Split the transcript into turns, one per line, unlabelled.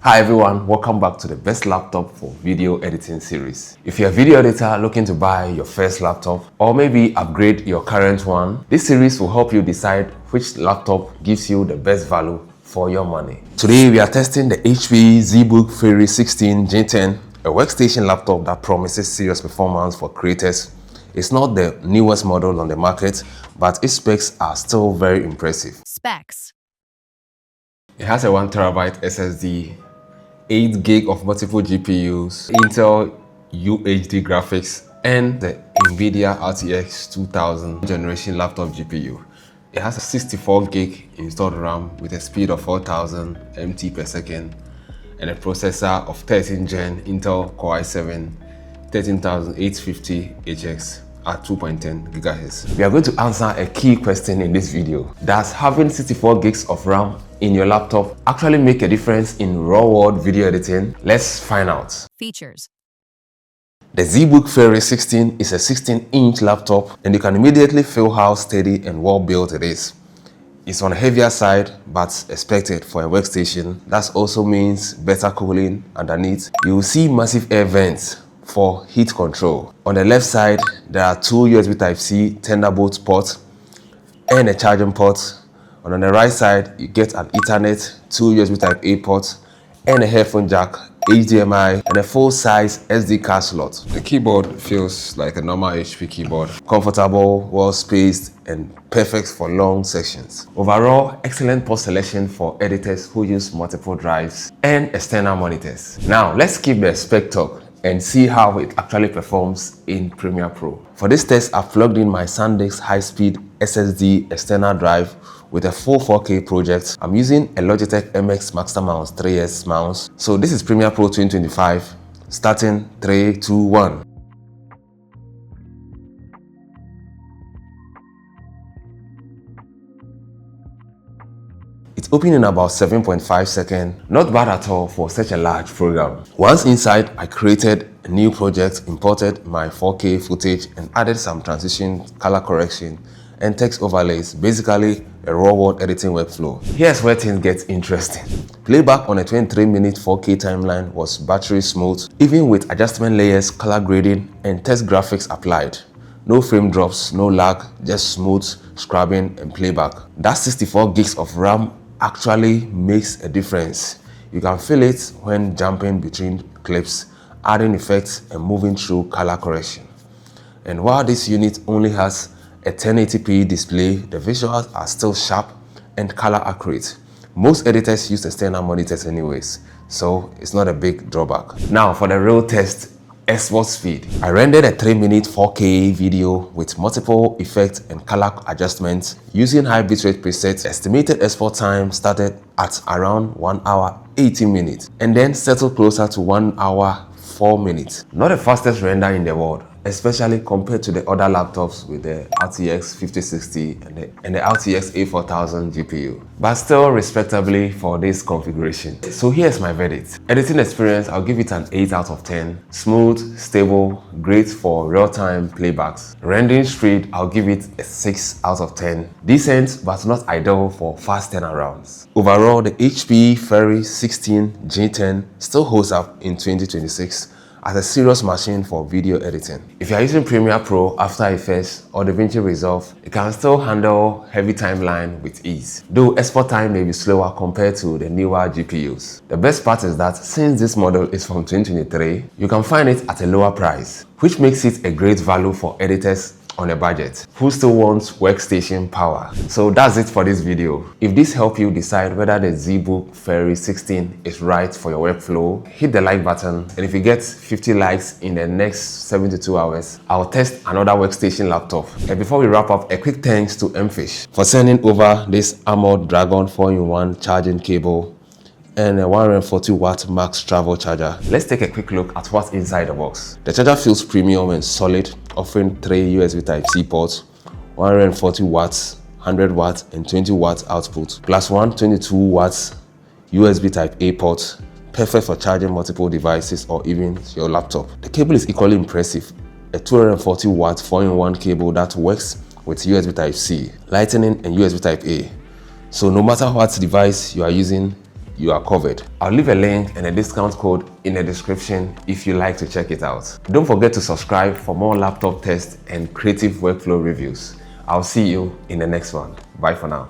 Hi everyone, welcome back to the best laptop for video editing series. If you're a video editor looking to buy your first laptop or maybe upgrade your current one, this series will help you decide which laptop gives you the best value for your money. Today we are testing the HP ZBook Fury 16 Gen, a workstation laptop that promises serious performance for creators. It's not the newest model on the market, but its specs are still very impressive.
Specs.
It has a 1TB SSD, 8 gig of multiple GPUs, Intel UHD graphics, and the NVIDIA RTX 2000 generation laptop GPU. It has a 64 gig installed RAM with a speed of 4000 MT per second and a processor of 13 Gen Intel Core i7 13850HX at 2.10 GHz. We are going to answer a key question in this video. Does having 64 gigs of RAM in your laptop actually make a difference in raw-world video editing? Let's find out.
Features.
The ZBook Fury 16 is a 16-inch laptop, and you can immediately feel how steady and well-built it is. It's on the heavier side, but expected for a workstation. That also means better cooling underneath. You will see massive air vents for heat control. On the left side, there are two USB Type-C Thunderbolt ports and a charging port. And on the right side, you get an Ethernet, two USB Type-A ports, and a headphone jack, HDMI, and a full-size SD card slot. The keyboard feels like a normal HP keyboard. Comfortable, well-spaced, and perfect for long sessions. Overall, excellent port selection for editors who use multiple drives and external monitors. Now, let's skip the spec talk and see how it actually performs in Premiere Pro. For this test, I've plugged in my SanDisk high-speed SSD external drive with a full 4K project. I'm using a Logitech MX Master Mouse 3S mouse. So this is Premiere Pro 2025, starting 3, 2, 1. It's opening in about 7.5 seconds. Not bad at all for such a large program. Once inside, I created a new project, imported my 4K footage, and added some transition, color correction, and text overlays. Basically, a raw-world editing workflow. Here's where things get interesting. Playback on a 23-minute 4K timeline was battery smooth, even with adjustment layers, color grading, and text graphics applied. No frame drops, no lag, just smooth scrubbing and playback. That 64 gigs of RAM actually makes a difference. You can feel it when jumping between clips, adding effects, and moving through color correction. And while this unit only has a 1080p display, the visuals are still sharp and color accurate. Most editors use external monitors anyways, so it's not a big drawback. Now for the real test, export speed. I rendered a 3-minute 4K video with multiple effects and color adjustments using high bitrate presets. Estimated export time started at around 1 hour 18 minutes and then settled closer to 1 hour 4 minutes. Not the fastest render in the world, especially compared to the other laptops with the RTX 5060 and the RTX A4000 GPU, but still respectably for this configuration. So here's my verdict. Editing experience, I'll give it an 8 out of 10. Smooth, stable, great for real-time playbacks. Rendering speed, I'll give it a 6 out of 10. Decent, but not ideal for fast turnarounds. Overall, the HP Fury 16 Gen still holds up in 2026 as a serious machine for video editing. If you are using Premiere Pro, After Effects, or DaVinci Resolve, it can still handle heavy timeline with ease, though export time may be slower compared to the newer GPUs. The best part is that since this model is from 2023, you can find it at a lower price, which makes it a great value for editors on a budget who still wants workstation power. So that's it for this video. If this helped you decide whether the ZBook Fury 16 is right for your workflow, hit the like button, and if you get 50 likes in the next 72 hours, I'll test another workstation laptop. And before we wrap up, a quick thanks to Mfish for sending over this Armored Dragon 4-in-1 charging cable and a 140-watt max travel charger. Let's take a quick look at what's inside the box. The charger feels premium and solid, offering 3 USB Type-C ports, 140 watts, 100 watts, and 20 watts output, plus one 22 watts USB Type-A port, perfect for charging multiple devices or even your laptop. The cable is equally impressive, a 240-watt 4-in-1 cable that works with USB Type-C, Lightning, and USB Type-A. So no matter what device you are using, you are covered. I'll leave a link and a discount code in the description if you like to check it out. Don't forget to subscribe for more laptop tests and creative workflow reviews. I'll see you in the next one. Bye for now.